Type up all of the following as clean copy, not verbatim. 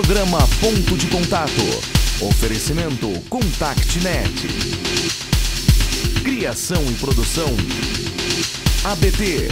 Programa Ponto de Contato. Oferecimento ContactNet. Criação e produção ABT.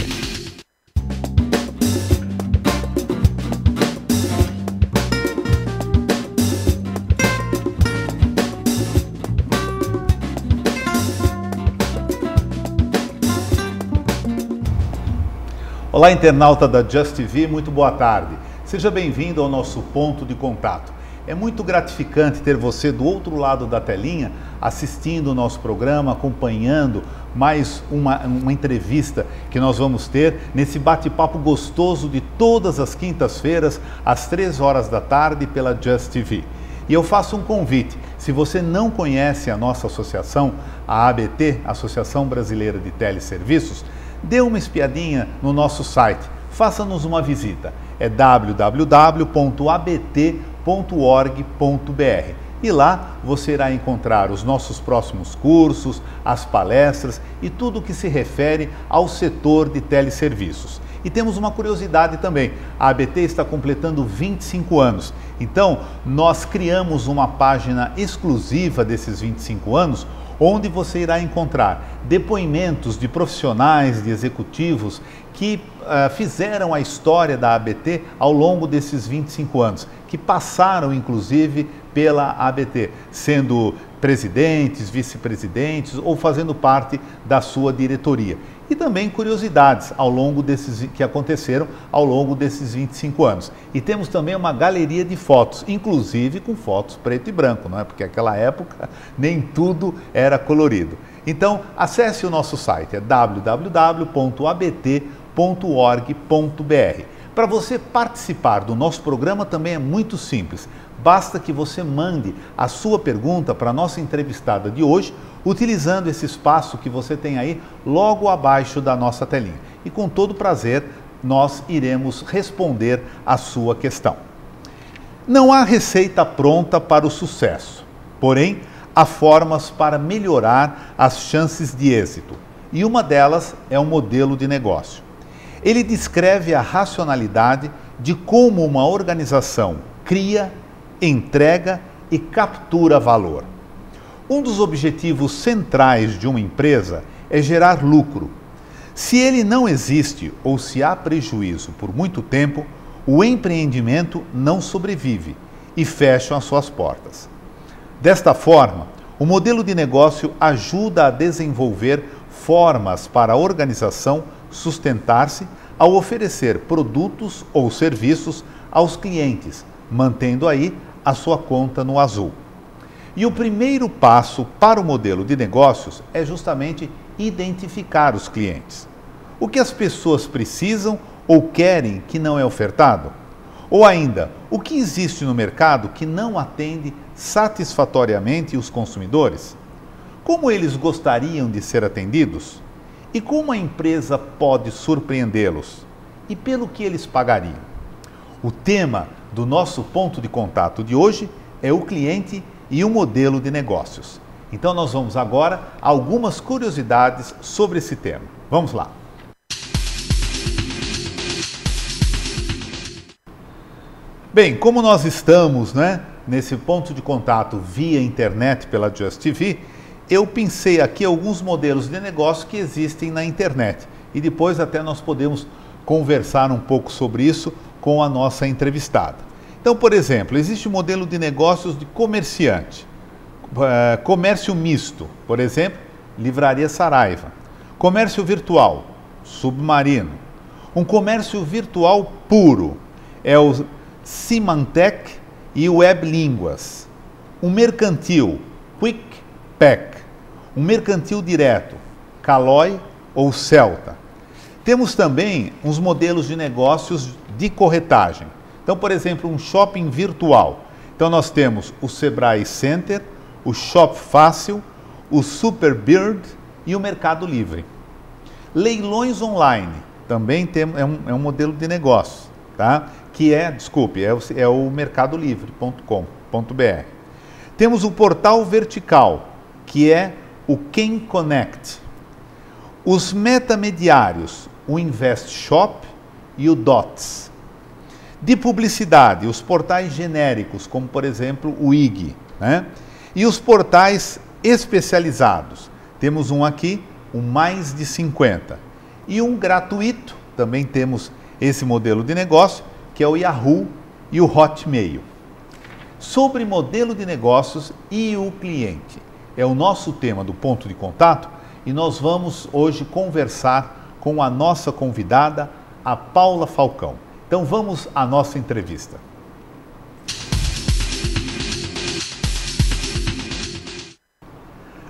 Olá, internauta da Just TV, muito boa tarde. Seja bem-vindo ao nosso ponto de contato. É muito gratificante ter você do outro lado da telinha assistindo o nosso programa, acompanhando mais uma entrevista que nós vamos ter nesse bate-papo gostoso de todas as quintas-feiras, às 3 horas da tarde, pela Just TV. E eu faço um convite, se você não conhece a nossa associação, a ABT, Associação Brasileira de Teleserviços, dê uma espiadinha no nosso site, faça-nos uma visita, é www.abt.org.br e lá você irá encontrar os nossos próximos cursos, as palestras e tudo o que se refere ao setor de teleserviços. E temos uma curiosidade também, a ABT está completando 25 anos, então nós criamos uma página exclusiva desses 25 anos, onde você irá encontrar depoimentos de profissionais, de executivos que fizeram a história da ABT ao longo desses 25 anos, que passaram inclusive pela ABT, sendo presidentes, vice-presidentes ou fazendo parte da sua diretoria. E também curiosidades que aconteceram ao longo desses 25 anos. E temos também uma galeria de fotos, inclusive com fotos preto e branco, não é? Porque naquela época nem tudo era colorido. Então, acesse o nosso site, é www.abt.org.br. Para você participar do nosso programa também é muito simples. Basta que você mande a sua pergunta para a nossa entrevistada de hoje, utilizando esse espaço que você tem aí logo abaixo da nossa telinha. E com todo prazer, nós iremos responder a sua questão. Não há receita pronta para o sucesso, porém, há formas para melhorar as chances de êxito. E uma delas é um modelo de negócio. Ele descreve a racionalidade de como uma organização cria, entrega e captura valor. Um dos objetivos centrais de uma empresa é gerar lucro. Se ele não existe ou se há prejuízo por muito tempo, o empreendimento não sobrevive e fecham as suas portas. Desta forma, o modelo de negócio ajuda a desenvolver formas para a organização sustentar-se ao oferecer produtos ou serviços aos clientes, mantendo aí a sua conta no azul. E o primeiro passo para o modelo de negócios é justamente identificar os clientes. O que as pessoas precisam ou querem que não é ofertado? Ou ainda, o que existe no mercado que não atende satisfatoriamente os consumidores? Como eles gostariam de ser atendidos? E como a empresa pode surpreendê-los? E pelo que eles pagariam? O tema do nosso ponto de contato de hoje é o cliente e o modelo de negócios. Então nós vamos agora a algumas curiosidades sobre esse tema. Vamos lá. Bem, como nós estamos, nesse ponto de contato via internet pela Just TV, eu pensei aqui alguns modelos de negócio que existem na internet e depois até nós podemos conversar um pouco sobre isso com a nossa entrevistada. Então, por exemplo, existe o modelo de negócios de comerciante, comércio misto, por exemplo, Livraria Saraiva, comércio virtual, Submarino, um comércio virtual puro, é o Symantec e o Weblínguas, um mercantil, Quick Pack, um mercantil direto, Caloi ou Celta. Temos também uns modelos de negócios de corretagem. Então, por exemplo, um shopping virtual. Então, nós temos o Sebrae Center, o Shop Fácil, o Superbird e o Mercado Livre. Leilões online, também é um modelo de negócio, tá? Que é o mercadolivre.com.br. Temos o portal vertical, que é o Quem Connect. Os metamediários, o Invest Shop e o Dots. De publicidade, os portais genéricos, como por exemplo o IG, né? E os portais especializados. Temos um aqui, o Mais de 50. E um gratuito, também temos esse modelo de negócio, que é o Yahoo e o Hotmail. Sobre modelo de negócios e o cliente. É o nosso tema do Ponto de Contato e nós vamos hoje conversar com a nossa convidada, a Paula Falcão. Então vamos à nossa entrevista.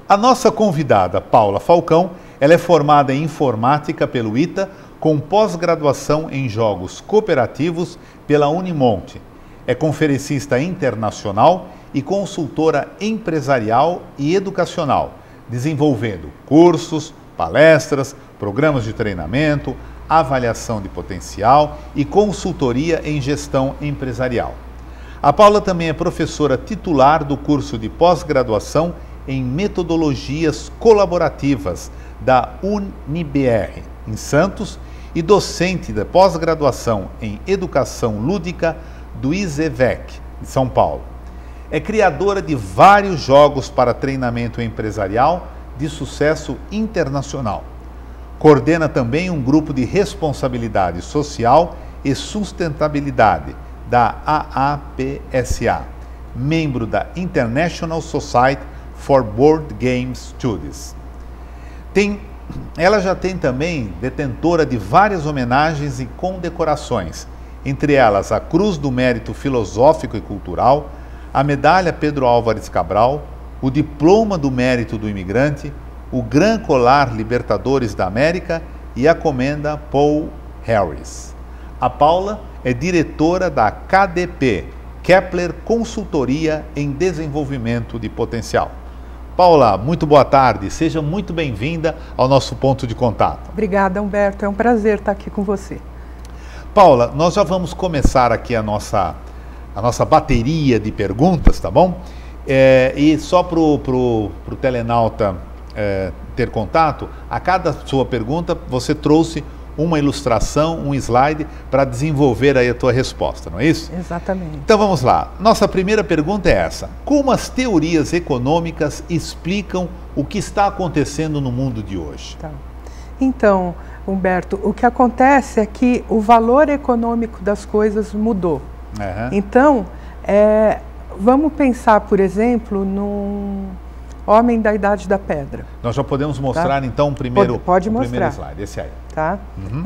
A nossa convidada, Paula Falcão, ela é formada em informática pelo ITA, com pós-graduação em jogos cooperativos pela Unimonte. É conferencista internacional e consultora empresarial e educacional, desenvolvendo cursos, palestras, programas de treinamento, avaliação de potencial e consultoria em gestão empresarial. A Paula também é professora titular do curso de pós-graduação em metodologias colaborativas da UniBR, em Santos, e docente da pós-graduação em educação lúdica do ISEVEC, de São Paulo. É criadora de vários jogos para treinamento empresarial de sucesso internacional. Coordena também um grupo de responsabilidade social e sustentabilidade da AAPSA, membro da International Society for Board Game Studies. Ela já tem também detentora de várias homenagens e condecorações, entre elas a Cruz do Mérito Filosófico e Cultural, a Medalha Pedro Álvares Cabral, o Diploma do Mérito do Imigrante, o Gran Colar Libertadores da América e a Comenda Paul Harris. A Paula é diretora da KDP, Kepler Consultoria em Desenvolvimento de Potencial. Paula, muito boa tarde, seja muito bem-vinda ao nosso Ponto de Contato. Obrigada, Humberto, é um prazer estar aqui com você. Paula, nós já vamos começar aqui a nossa bateria de perguntas, tá bom? E só para o telenauta ter contato, a cada sua pergunta você trouxe uma ilustração, um slide para desenvolver aí a tua resposta, não é isso? Exatamente. Então vamos lá. Nossa primeira pergunta é essa: como as teorias econômicas explicam o que está acontecendo no mundo de hoje? Tá. Então, Humberto, o que acontece é que o valor econômico das coisas mudou. Uhum. Então, vamos pensar, por exemplo, num homem da Idade da Pedra. Nós já podemos mostrar, então, primeiro slide, esse aí. Tá? Uhum.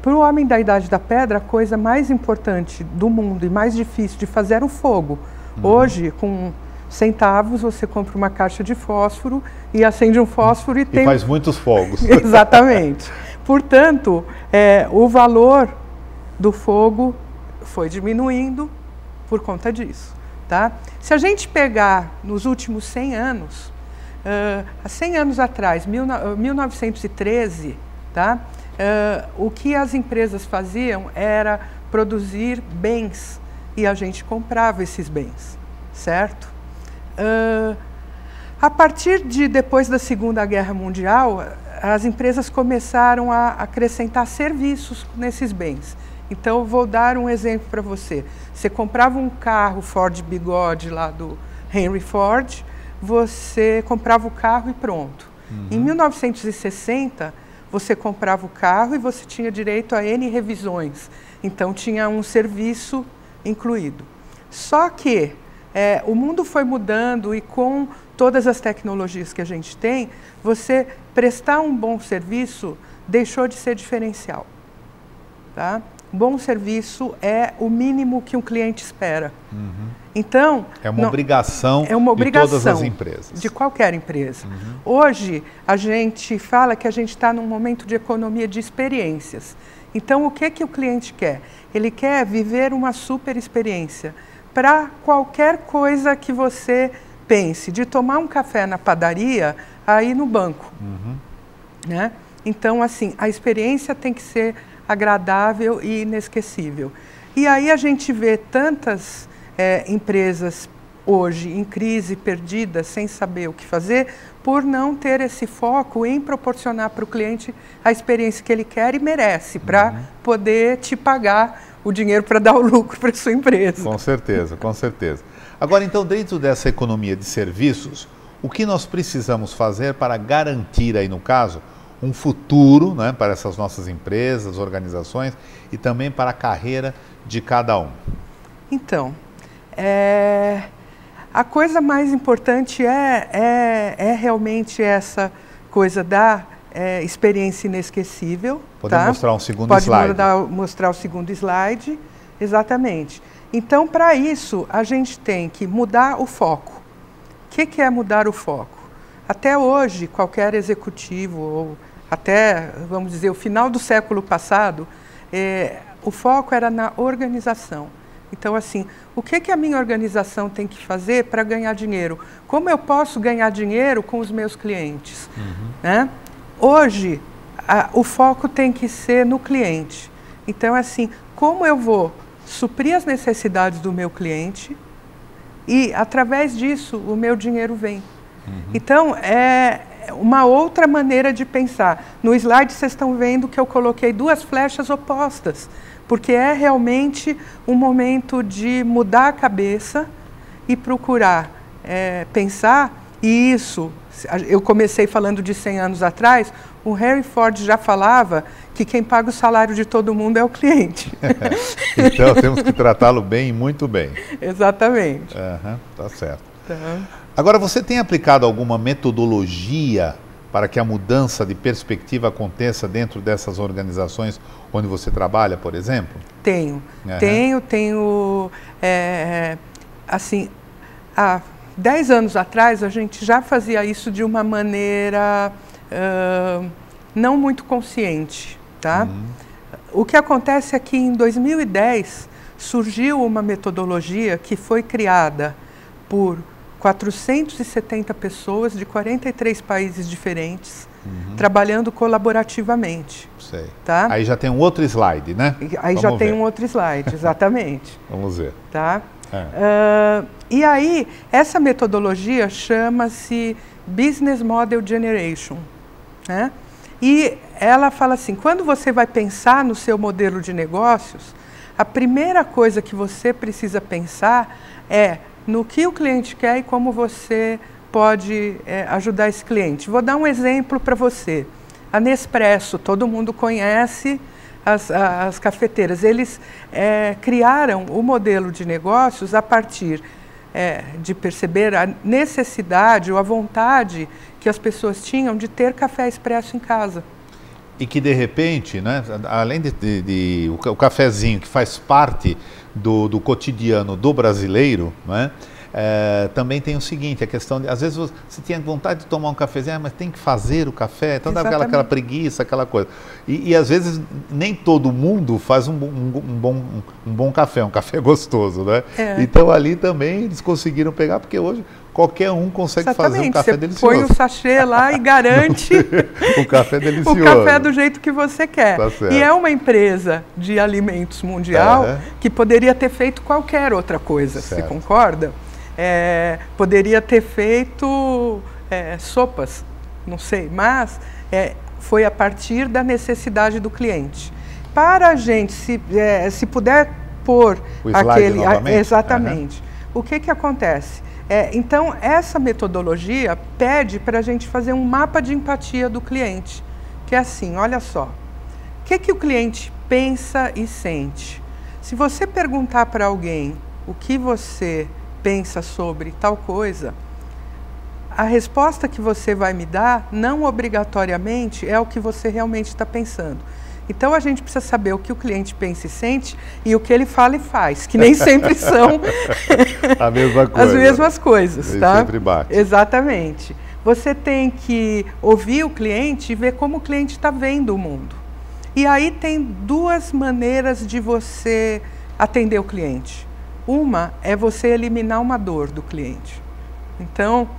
Para o homem da Idade da Pedra, a coisa mais importante do mundo e mais difícil de fazer era o fogo. Uhum. Hoje, com centavos, você compra uma caixa de fósforo e acende um fósforo e tem... faz muitos fogos. Exatamente. Portanto, o valor do fogo foi diminuindo por conta disso. Tá? Se a gente pegar nos últimos 100 anos, há 100 anos atrás, 1913, tá? O que as empresas faziam era produzir bens e a gente comprava esses bens, certo? A partir de depois da Segunda Guerra Mundial, as empresas começaram a acrescentar serviços nesses bens. Então, eu vou dar um exemplo para você. Você comprava um carro Ford Bigode lá do Henry Ford, você comprava o carro e pronto. Uhum. Em 1960, você comprava o carro e você tinha direito a N revisões. Então, tinha um serviço incluído. Só que o mundo foi mudando e com todas as tecnologias que a gente tem, você prestar um bom serviço deixou de ser diferencial. Tá? Bom serviço é o mínimo que um cliente espera. Uhum. Então, é uma obrigação de todas as empresas. De qualquer empresa. Uhum. Hoje, a gente fala que a gente está num momento de economia de experiências. Então, o que o cliente quer? Ele quer viver uma super experiência para qualquer coisa que você pense, de tomar um café na padaria a ir no banco. Uhum. Né? Então, assim, a experiência tem que ser agradável e inesquecível. E aí a gente vê tantas empresas hoje em crise, perdidas, sem saber o que fazer, por não ter esse foco em proporcionar para o cliente a experiência que ele quer e merece, para poder te pagar o dinheiro para dar o lucro para a sua empresa. Com certeza, com certeza. Agora, então, dentro dessa economia de serviços, o que nós precisamos fazer para garantir aí, no caso, um futuro, né, para essas nossas empresas, organizações e também para a carreira de cada um? Então, a coisa mais importante é realmente essa coisa da experiência inesquecível. Podemos mostrar um segundo slide? Pode mostrar o segundo slide, exatamente. Então, para isso, a gente tem que mudar o foco. O que é mudar o foco? Até hoje, qualquer executivo, ou até, vamos dizer, o final do século passado, o foco era na organização. Então, assim, o que a minha organização tem que fazer para ganhar dinheiro? Como eu posso ganhar dinheiro com os meus clientes? Né? Hoje, o foco tem que ser no cliente. Então, assim, como eu vou suprir as necessidades do meu cliente e, através disso, o meu dinheiro vem. Então, é uma outra maneira de pensar. No slide, vocês estão vendo que eu coloquei duas flechas opostas, porque é realmente um momento de mudar a cabeça e procurar pensar, e isso, eu comecei falando de 100 anos atrás, o Henry Ford já falava que quem paga o salário de todo mundo é o cliente. Então temos que tratá-lo bem e muito bem. Exatamente. Tá certo. Agora, você tem aplicado alguma metodologia para que a mudança de perspectiva aconteça dentro dessas organizações onde você trabalha, por exemplo? Tenho. Assim, há 10 anos atrás, a gente já fazia isso de uma maneira não muito consciente, tá? O que acontece é que em 2010 surgiu uma metodologia que foi criada por 470 pessoas de 43 países diferentes, trabalhando colaborativamente. Sei. Tá? Aí já tem um outro slide, né? Aí já tem um outro slide, exatamente. Vamos ver. Tá? E aí, essa metodologia chama-se Business Model Generation. Né? E ela fala assim, quando você vai pensar no seu modelo de negócios, a primeira coisa que você precisa pensar é no que o cliente quer e como você pode ajudar esse cliente. Vou dar um exemplo para você. A Nespresso, todo mundo conhece as cafeteiras. Eles criaram o modelo de negócios a partir de perceber a necessidade ou a vontade que as pessoas tinham de ter café expresso em casa. E que, de repente, né, além o cafezinho que faz parte do cotidiano do brasileiro, né, também tem o seguinte, a questão de, às vezes você tinha vontade de tomar um cafezinho, mas tem que fazer o café, então dá aquela preguiça, aquela coisa. E às vezes nem todo mundo faz um bom café, um café gostoso, né? Então ali também eles conseguiram pegar, porque hoje qualquer um consegue fazer um café delicioso. Põe o sachê lá e garante o café delicioso. O café do jeito que você quer. Tá certo. E é uma empresa de alimentos mundial que poderia ter feito qualquer outra coisa, você concorda? Poderia ter feito sopas, não sei, mas foi a partir da necessidade do cliente. Para a gente, se puder pôr o slide novamente? Exatamente. O que acontece? Então, essa metodologia pede para a gente fazer um mapa de empatia do cliente, que é assim, olha só, o que o cliente pensa e sente? Se você perguntar para alguém o que você pensa sobre tal coisa, a resposta que você vai me dar, não obrigatoriamente, é o que você realmente está pensando. Então, a gente precisa saber o que o cliente pensa e sente e o que ele fala e faz, que nem sempre são a mesma coisa. As mesmas coisas. Ele tá? sempre bate. Exatamente. Você tem que ouvir o cliente e ver como o cliente está vendo o mundo. E aí tem duas maneiras de você atender o cliente. Uma é você eliminar uma dor do cliente. Então,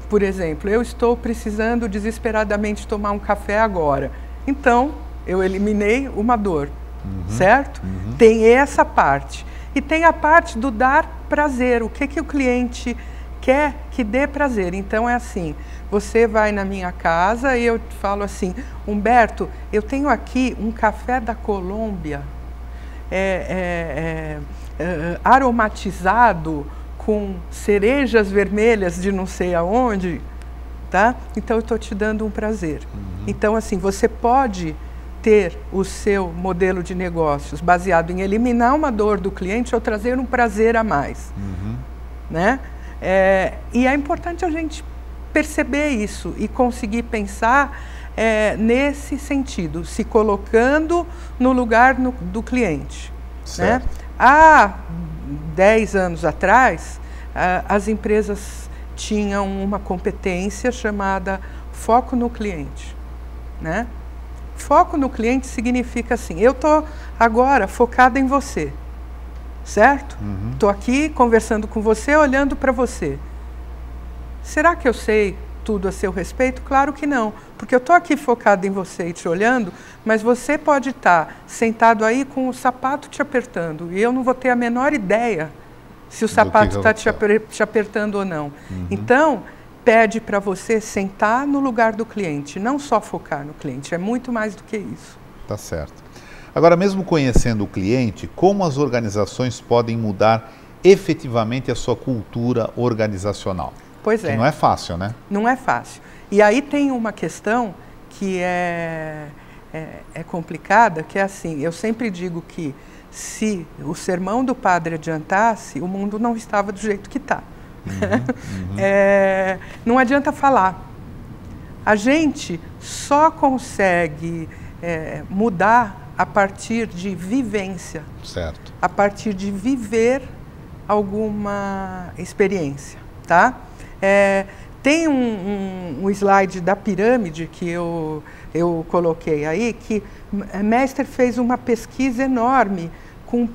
por exemplo, eu estou precisando desesperadamente tomar um café agora. Então, eu eliminei uma dor, certo? Tem essa parte. E tem a parte do dar prazer. O que o cliente quer que dê prazer? Então, é assim, você vai na minha casa e eu falo assim, Humberto, eu tenho aqui um café da Colômbia aromatizado com cerejas vermelhas de não sei aonde, tá? Então eu estou te dando um prazer. Então, assim, você pode ter o seu modelo de negócios baseado em eliminar uma dor do cliente ou trazer um prazer a mais, né? E é importante a gente perceber isso e conseguir pensar nesse sentido, se colocando no lugar do cliente, né? Há 10 anos atrás, as empresas tinham uma competência chamada foco no cliente, né? Foco no cliente significa assim, eu estou agora focada em você, certo? Estou aqui conversando com você, olhando para você. Será que eu sei tudo a seu respeito? Claro que não, porque eu estou aqui focada em você e te olhando, mas você pode estar sentado aí com o sapato te apertando e eu não vou ter a menor ideia se o sapato está te apertando ou não. Então, pede para você sentar no lugar do cliente, não só focar no cliente, é muito mais do que isso. Tá certo. Agora, mesmo conhecendo o cliente, como as organizações podem mudar efetivamente a sua cultura organizacional? Pois é. Que não é fácil, né? Não é fácil. E aí tem uma questão que é complicada, que é assim, eu sempre digo que se o sermão do padre adiantasse, o mundo não estava do jeito que está. Não adianta falar. A gente só consegue mudar a partir de vivência, certo? A partir de viver alguma experiência, tá? Tem um slide da pirâmide que eu coloquei aí, que Mester fez uma pesquisa enorme com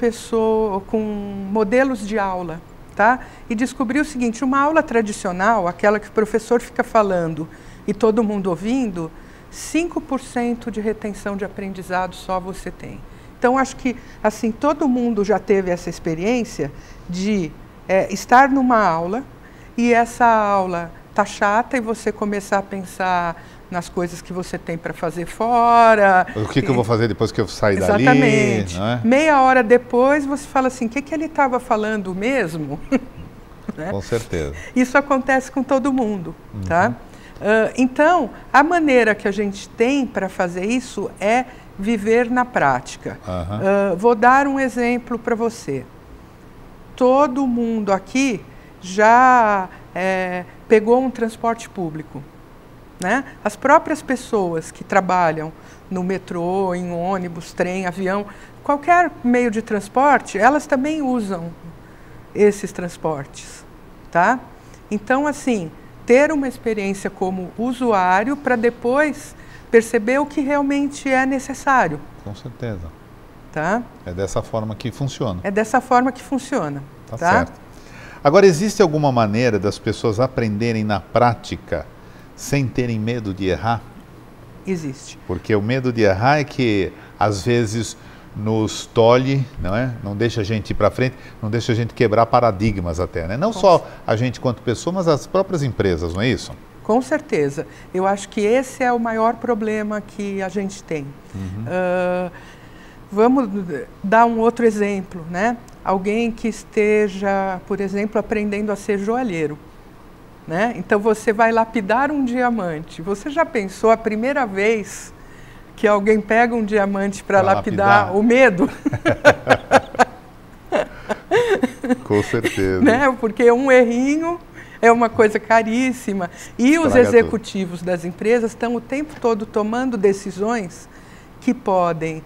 modelos de aula. Tá? E descobriu o seguinte, uma aula tradicional, aquela que o professor fica falando e todo mundo ouvindo, 5% de retenção de aprendizado só você tem. Então, acho que assim, todo mundo já teve essa experiência de estar numa aula e essa aula tá chata e você começar a pensar nas coisas que você tem para fazer fora. O que eu vou fazer depois que eu sair dali? Exatamente. Meia hora depois você fala assim, o que ele estava falando mesmo? Né? Com certeza. Isso acontece com todo mundo, tá? Então, a maneira que a gente tem para fazer isso é viver na prática. Vou dar um exemplo para você. Todo mundo aqui já pegou um transporte público. Né? As próprias pessoas que trabalham no metrô, em ônibus, trem, avião, qualquer meio de transporte, elas também usam esses transportes, tá? Então, assim, ter uma experiência como usuário para depois perceber o que realmente é necessário. Com certeza. Tá? É dessa forma que funciona. É dessa forma que funciona. Tá certo. Agora, existe alguma maneira das pessoas aprenderem na prática sem terem medo de errar? Existe. Porque o medo de errar é que, às vezes, nos tolhe, não é? Não deixa a gente ir para frente, não deixa a gente quebrar paradigmas até, né? Não só a gente quanto pessoa, mas as próprias empresas, não é isso? Com certeza. Eu acho que esse é o maior problema que a gente tem. Vamos dar um outro exemplo, né? Alguém que esteja, por exemplo, aprendendo a ser joalheiro. Né? Então você vai lapidar um diamante. Você já pensou a primeira vez que alguém pega um diamante para lapidar o medo? Com certeza. Né? Porque um errinho é uma coisa caríssima. E os executivos das empresas estão o tempo todo tomando decisões que podem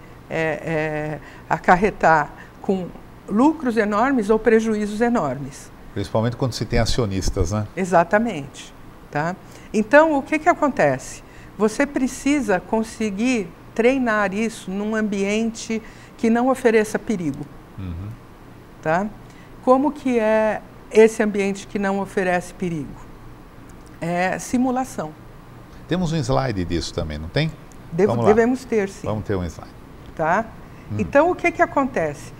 acarretar com lucros enormes ou prejuízos enormes. Principalmente quando se tem acionistas, né? Exatamente. Tá? Então, o que acontece? Você precisa conseguir treinar isso num ambiente que não ofereça perigo. Tá? Como que é esse ambiente que não oferece perigo? É simulação. Temos um slide disso também, não tem? Devemos ter, sim. Vamos ter um slide. Tá? Então, o que acontece?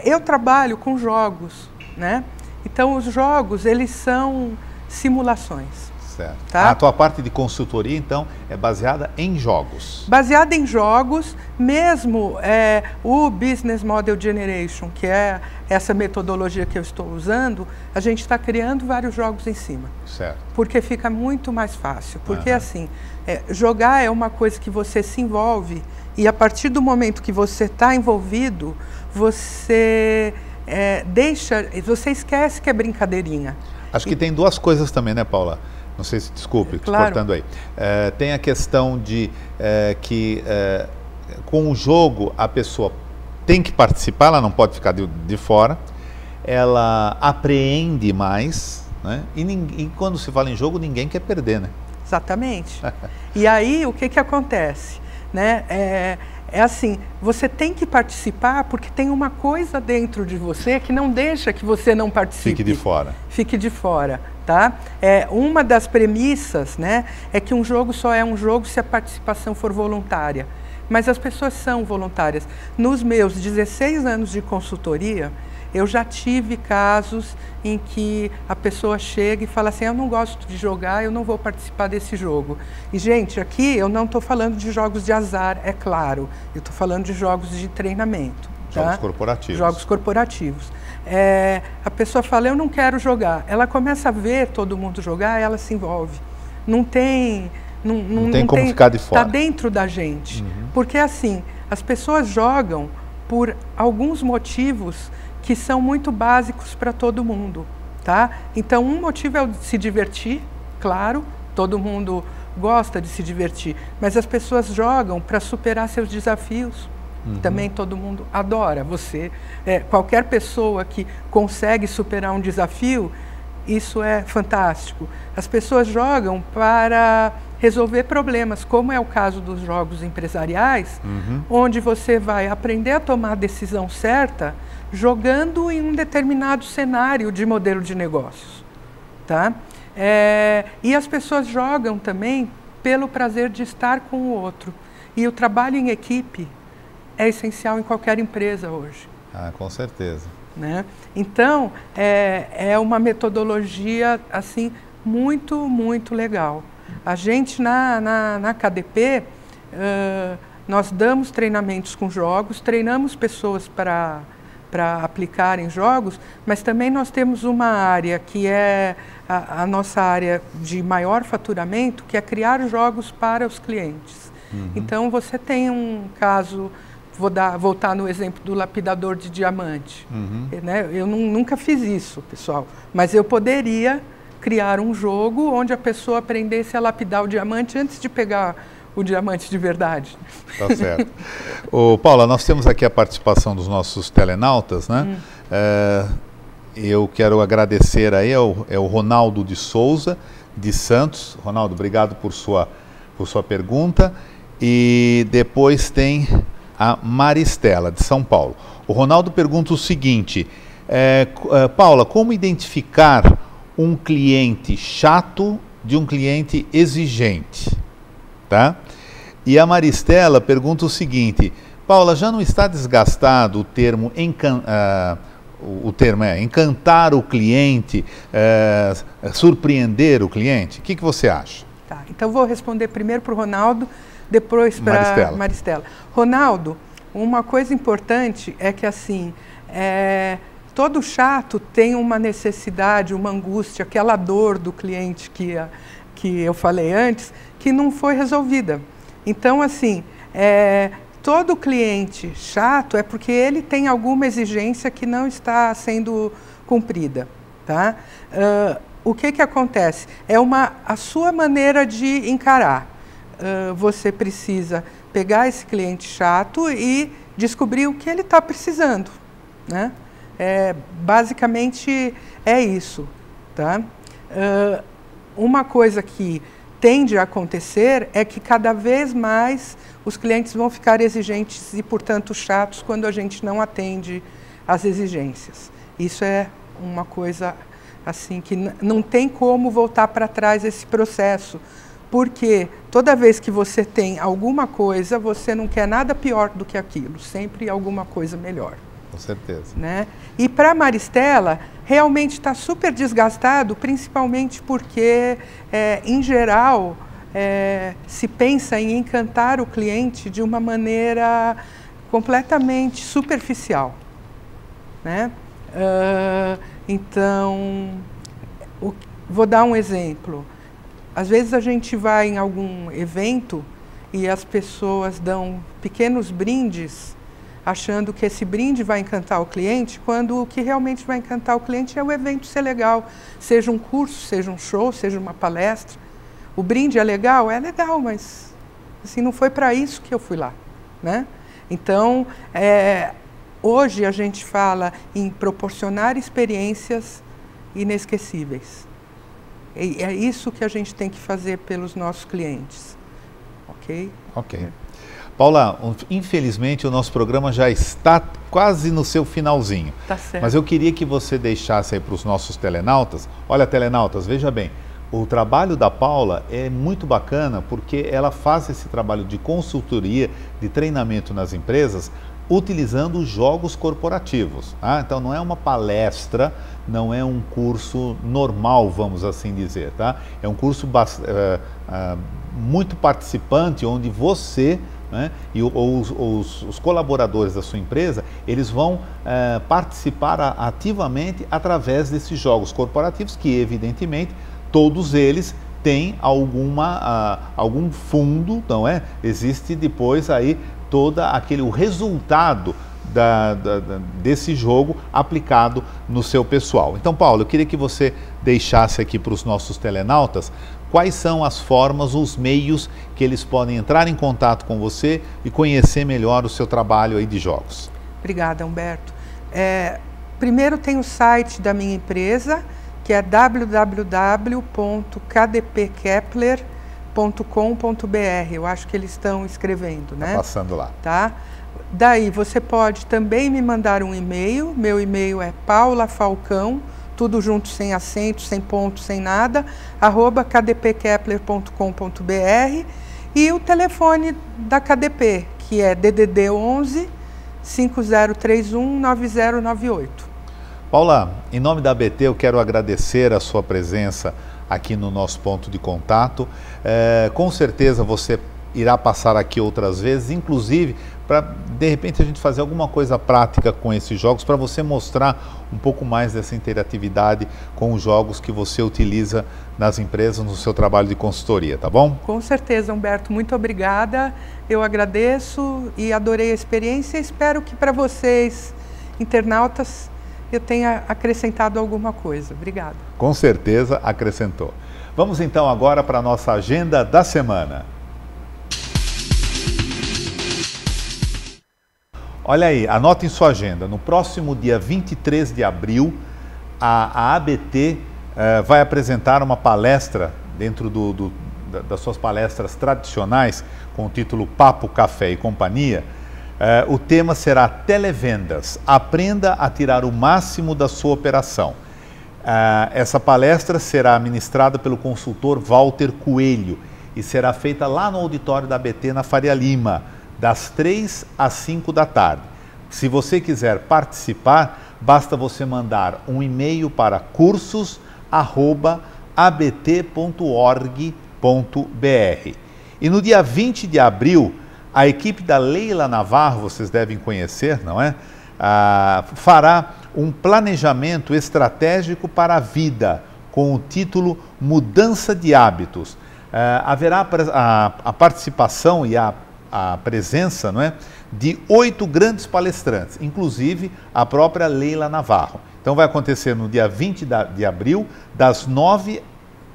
Eu trabalho com jogos, né? Então, os jogos, eles são simulações. Certo. Tá? A tua parte de consultoria, então, é baseada em jogos. Baseada em jogos, mesmo o Business Model Generation, que é essa metodologia que eu estou usando, a gente está criando vários jogos em cima. Certo. Porque fica muito mais fácil. Porque assim, jogar é uma coisa que você se envolve e a partir do momento que você está envolvido, você você esquece que é brincadeirinha. Acho que tem duas coisas também, né, Paula? Não sei se, desculpe, Claro. cortando aí. Tem a questão de que com o jogo a pessoa tem que participar, ela não pode ficar de fora, ela apreende mais, né? E quando se fala em jogo, ninguém quer perder, né? Exatamente. E aí, o que acontece? Né? É assim, você tem que participar porque tem uma coisa dentro de você que não deixa que você não participe. Fique de fora. Fique de fora, tá? Uma das premissas, né, é que um jogo só é um jogo se a participação for voluntária. Mas as pessoas são voluntárias. Nos meus 16 anos de consultoria, eu já tive casos em que a pessoa chega e fala assim, eu não gosto de jogar, eu não vou participar desse jogo. E, gente, aqui eu não estou falando de jogos de azar, é claro. Eu estou falando de jogos de treinamento. Jogos tá? corporativos. Jogos corporativos. A pessoa fala, eu não quero jogar. Ela começa a ver todo mundo jogar, ela se envolve. Não tem como ficar de fora. Está dentro da gente. Porque, assim, as pessoas jogam por alguns motivos que são muito básicos para todo mundo, tá? Então, um motivo é o de se divertir, claro, todo mundo gosta de se divertir, mas as pessoas jogam para superar seus desafios. Também todo mundo adora. Qualquer pessoa que consegue superar um desafio, isso é fantástico. As pessoas jogam para resolver problemas, como é o caso dos jogos empresariais, onde você vai aprender a tomar a decisão certa jogando em um determinado cenário de modelo de negócios. Tá? E as pessoas jogam também pelo prazer de estar com o outro. E o trabalho em equipe é essencial em qualquer empresa hoje. Ah, com certeza. Né? Então, é uma metodologia assim, muito, muito legal. A gente, na KDP, nós damos treinamentos com jogos, treinamos pessoas para aplicar em jogos, mas também nós temos uma área que é a nossa área de maior faturamento, que é criar jogos para os clientes. Então, você tem um caso, voltar no exemplo do lapidador de diamante. Né? Eu nunca fiz isso, pessoal, mas eu poderia criar um jogo onde a pessoa aprendesse a lapidar o diamante antes de pegar o diamante de verdade. Tá certo. Paula, nós temos aqui a participação dos nossos telenautas, né? Eu quero agradecer aí ao Ronaldo de Souza, de Santos. Ronaldo, obrigado por sua pergunta. E depois tem a Maristela, de São Paulo. O Ronaldo pergunta o seguinte, Paula, como identificar um cliente chato de um cliente exigente? Tá? E a Maristela pergunta o seguinte, Paula, já não está desgastado o termo encantar o cliente, surpreender o cliente? O que você acha? Tá, então vou responder primeiro para o Ronaldo, depois para a Maristela. Ronaldo, uma coisa importante é que assim, todo chato tem uma necessidade, uma angústia, aquela dor do cliente que eu falei antes, que não foi resolvida. Então, assim, todo cliente chato é porque ele tem alguma exigência que não está sendo cumprida. Tá? O que acontece? A sua maneira de encarar. Você precisa pegar esse cliente chato e descobrir o que ele está precisando. Né? Basicamente é isso. Tá? Uma coisa que tende a acontecer é que cada vez mais os clientes vão ficar exigentes e, portanto, chatos quando a gente não atende às exigências. Isso é uma coisa assim que não tem como voltar para trás esse processo, porque toda vez que você tem alguma coisa, você não quer nada pior do que aquilo, sempre alguma coisa melhor. Com certeza. Né? E para a Maristela, realmente está super desgastado, principalmente porque, em geral, se pensa em encantar o cliente de uma maneira completamente superficial. Né? Então, vou dar um exemplo. Às vezes a gente vai em algum evento e as pessoas dão pequenos brindes, achando que esse brinde vai encantar o cliente, quando o que realmente vai encantar o cliente é o evento ser legal. Seja um curso, seja um show, seja uma palestra. O brinde é legal, mas assim, não foi para isso que eu fui lá. Né? Então, hoje a gente fala em proporcionar experiências inesquecíveis. E é isso que a gente tem que fazer pelos nossos clientes. Ok? Ok. Paula, infelizmente o nosso programa já está quase no seu finalzinho. Tá certo. Mas eu queria que você deixasse aí para os nossos telenautas. Olha, telenautas, veja bem, o trabalho da Paula é muito bacana porque ela faz esse trabalho de consultoria, de treinamento nas empresas, utilizando os jogos corporativos. Tá? Então não é uma palestra, não é um curso normal, vamos assim dizer. Tá? É um curso muito participante, onde você, né, e os colaboradores da sua empresa, eles vão participar ativamente através desses jogos corporativos, que evidentemente todos eles têm algum fundo, não é? Existe depois aí o resultado desse jogo aplicado no seu pessoal. Então, Paulo, eu queria que você deixasse aqui para os nossos telenautas quais são as formas, os meios que eles podem entrar em contato com você e conhecer melhor o seu trabalho aí de jogos. Obrigada, Humberto. Primeiro tem o site da minha empresa, que é www.kdpkepler.com.br. Eu acho que eles estão escrevendo, né? Tá passando lá. Tá? Daí você pode também me mandar um e-mail. Meu e-mail é paulafalcão, tudo junto, sem acento, sem ponto, sem nada, @kdpkepler.com.br, e o telefone da KDP, que é DDD 11 5031 9098. Paula, em nome da ABT, eu quero agradecer a sua presença aqui no nosso ponto de contato. Com certeza você irá passar aqui outras vezes, inclusive para, de repente, a gente fazer alguma coisa prática com esses jogos, para você mostrar um pouco mais dessa interatividade com os jogos que você utiliza nas empresas, no seu trabalho de consultoria, tá bom? Com certeza, Humberto. Muito obrigada. Eu agradeço e adorei a experiência. Espero que para vocês, internautas, eu tenha acrescentado alguma coisa. Obrigada. Com certeza acrescentou. Vamos então agora para a nossa agenda da semana. Olha aí, anote em sua agenda. No próximo dia 23 de abril, a ABT vai apresentar uma palestra dentro das suas palestras tradicionais, com o título Papo, Café e Companhia. O tema será Televendas. Aprenda a tirar o máximo da sua operação. Essa palestra será ministrada pelo consultor Walter Coelho e será feita lá no auditório da ABT na Faria Lima, das 3 às 5 da tarde. Se você quiser participar, basta você mandar um e-mail para cursos@abt.org.br. E no dia 20 de abril, a equipe da Leila Navarro, vocês devem conhecer, não é? Fará um planejamento estratégico para a vida, com o título Mudança de Hábitos. Haverá a participação e a presença, não é, de 8 grandes palestrantes, inclusive a própria Leila Navarro. Então vai acontecer no dia 20 de abril, das 9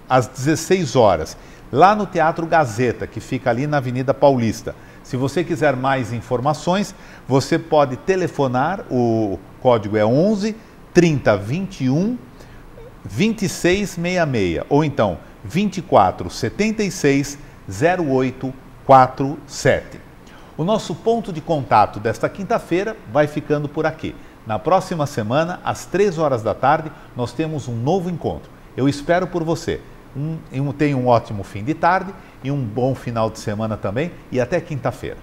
às 16 horas, lá no Teatro Gazeta, que fica ali na Avenida Paulista. Se você quiser mais informações, você pode telefonar, o código é 11 30 21 2666, ou então 24 76 08 47. O nosso ponto de contato desta quinta-feira vai ficando por aqui. Na próxima semana, às 3 horas da tarde, nós temos um novo encontro. Eu espero por você. Tenha um ótimo fim de tarde e um bom final de semana também, e até quinta-feira.